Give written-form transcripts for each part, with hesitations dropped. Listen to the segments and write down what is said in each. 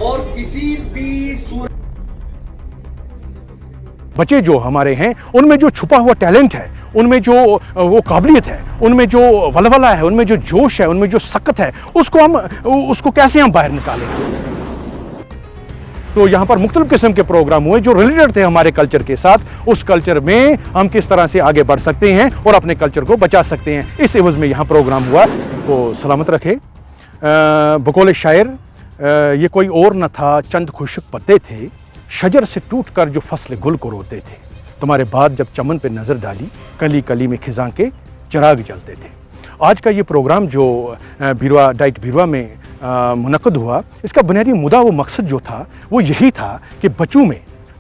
اور کسی بھی صورت بچے جو ہمارے ہیں ان میں جو چھپا ہوا ٹیلنٹ ہے، ان میں جو وہ قابلیت ہے، ان میں جو ولولہ ہے، ان میں جو جوش ہے، ان میں جو سکت ہے، اس کو کیسے ہم باہر نکالیں؟ تو یہاں پر مختلف قسم کے پروگرام ہوئے جو ریلیٹڈ تھے ہمارے کلچر کے ساتھ. اس کلچر میں ہم کس طرح سے آگے بڑھ سکتے ہیں اور اپنے کلچر کو بچا سکتے ہیں، اس عوض میں یہاں پروگرام ہوا. کو سلامت رکھے. بقول شاعر یہ کوئی اور نہ تھا چند خشک پتے تھے، شجر سے ٹوٹ کر جو فصل گل کو روتے تھے. تمہارے بعد جب چمن پہ نظر ڈالی، کلی کلی میں خزاں کے چراغ جلتے تھے. آج کا یہ پروگرام جو بیروا ڈائٹ بیروا میں منعقد ہوا، اس کا بنیادی مدعا و مقصد جو تھا وہ یہی تھا کہ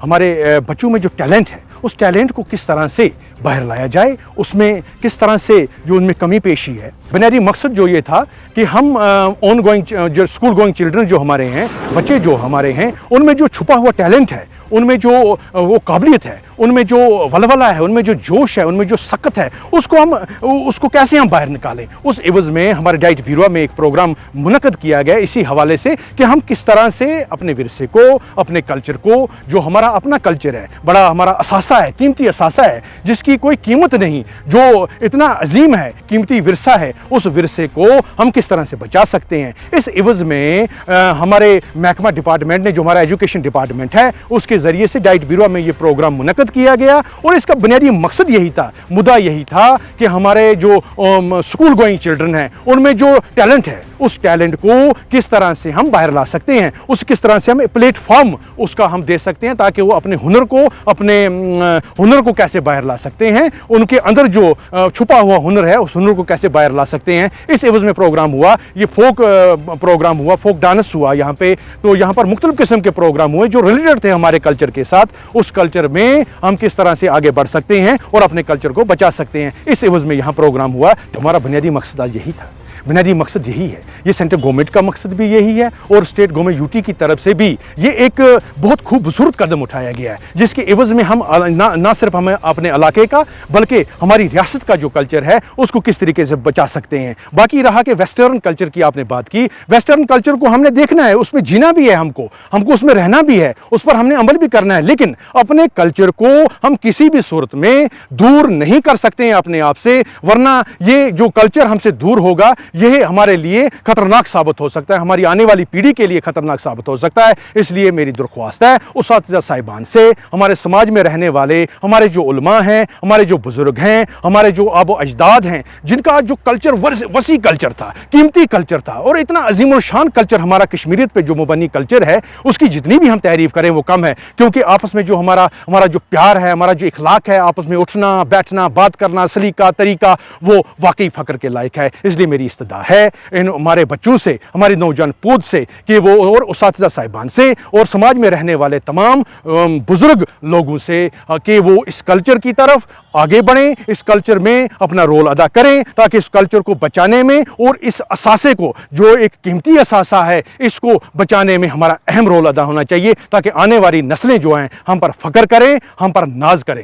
ہمارے بچوں میں جو ٹیلنٹ ہے، اس ٹیلنٹ کو کس طرح سے باہر لایا جائے، اس میں کس طرح سے جو ان میں کمی پیشی ہے. بنیادی مقصد جو یہ تھا کہ ہم آن گوئنگ جو اسکول گوئنگ چلڈرن جو ہمارے ہیں، بچے جو ہمارے ہیں، ان میں جو چھپا ہوا ٹیلنٹ ہے، ان میں جو وہ قابلیت ہے، ان میں جو ولولہ ہے، ان میں جو جوش ہے، ان میں جو سکت ہے، اس کو کیسے ہم باہر نکالیں. اس عوض میں ہمارے ڈائٹ بیروا میں ایک پروگرام منعقد کیا گیا اسی حوالے سے کہ ہم کس طرح سے اپنے ورثے کو، اپنے کلچر کو، جو ہمارا اپنا کلچر ہے، بڑا ہمارا اثاثہ ہے، قیمتی اثاثہ ہے جس کی کوئی قیمت نہیں، جو اتنا عظیم ہے، قیمتی ورثہ ہے، اس ورثے کو ہم کس طرح سے بچا سکتے ہیں. اس عوض میں ہمارے محکمہ ڈپارٹمنٹ نے، جو ہمارا ایجوکیشن ڈپارٹمنٹ ہے، اس کے ذریعے سے ڈائٹ بیروا میں یہ پروگرام منعقد کیا گیا. اور اس کا بنیادی مقصد یہی تھا، مدعا یہی تھا کہ ہمارے جو اسکول گوئنگ چلڈرن ہیں، ان میں جو ٹیلنٹ ہے، اس ٹیلنٹ کو کس طرح سے ہم باہر لا سکتے ہیں، کس طرح سے ہم پلیٹ فارم اس کا ہم دے سکتے ہیں تاکہ وہ اپنے ہنر کو کیسے باہر لا سکتے ہیں، ان کے اندر جو چھپا ہوا ہنر ہے اس ہنر کو کیسے باہر لا سکتے ہیں. اس عوض میں پروگرام ہوا، یہ فوک پروگرام ہوا، فوک ڈانس ہوا یہاں پہ. تو یہاں پر مختلف قسم کے پروگرام ہوئے جو ریلیٹڈ تھے ہمارے کلچر کے ساتھ. اس کلچر میں ہم کس طرح سے آگے بڑھ سکتے ہیں اور اپنے کلچر کو بچا سکتے ہیں، اس عوض میں یہاں پروگرام ہوا. ہمارا بنیادی مقصد آج یہی تھا، بنیادی مقصد یہی ہے. یہ سینٹرل گورنمنٹ کا مقصد بھی یہی ہے اور اسٹیٹ گورنمنٹ یوٹی کی طرف سے بھی یہ ایک بہت خوبصورت قدم اٹھایا گیا ہے، جس کے عوض میں ہم نہ صرف ہمیں اپنے علاقے کا بلکہ ہماری ریاست کا جو کلچر ہے اس کو کس طریقے سے بچا سکتے ہیں. باقی رہا کہ ویسٹرن کلچر کی آپ نے بات کی، ویسٹرن کلچر کو ہم نے دیکھنا ہے، اس میں جینا بھی ہے، ہم کو اس میں رہنا بھی ہے، اس پر ہم نے عمل بھی کرنا ہے. لیکن اپنے کلچر کو ہم کسی بھی صورت میں دور نہیں کر سکتے ہیں اپنے آپ سے، ورنہ یہ جو کلچر ہم سے دور ہوگا یہ ہمارے لیے خطرناک ثابت ہو سکتا ہے، ہماری آنے والی پیڑھی کے لیے خطرناک ثابت ہو سکتا ہے. اس لیے میری درخواست ہے اساتذہ صاحبان سے، ہمارے سماج میں رہنے والے، ہمارے جو علماء ہیں، ہمارے جو بزرگ ہیں، ہمارے جو آب و اجداد ہیں، جن کا جو کلچر وسیع کلچر تھا، قیمتی کلچر تھا اور اتنا عظیم الشان کلچر ہمارا کشمیریت پہ جو مبنی کلچر ہے، اس کی جتنی بھی ہم تعریف کریں وہ کم ہے. کیونکہ آپس میں جو ہمارا جو پیار ہے، ہمارا جو اخلاق ہے، آپس میں اٹھنا بیٹھنا بات کرنا سلیقہ طریقہ، وہ واقعی فخر کے لائق ہے. اس لیے میری استدعا ہے ہمارے بچوں سے، ہمارے نوجوان پود سے کہ وہ اور اساتذہ صاحبان سے اور سماج میں رہنے والے تمام بزرگ لوگوں سے کہ وہ اس کلچر کی طرف آگے بڑھیں، اس کلچر میں اپنا رول ادا کریں تاکہ اس کلچر کو بچانے میں اور اس اثاثے کو جو ایک قیمتی اثاثہ ہے اس کو بچانے میں ہمارا اہم رول ادا ہونا چاہیے، تاکہ آنے والی نسلیں جو ہیں ہم پر فخر کریں، ہم پر ناز کریں.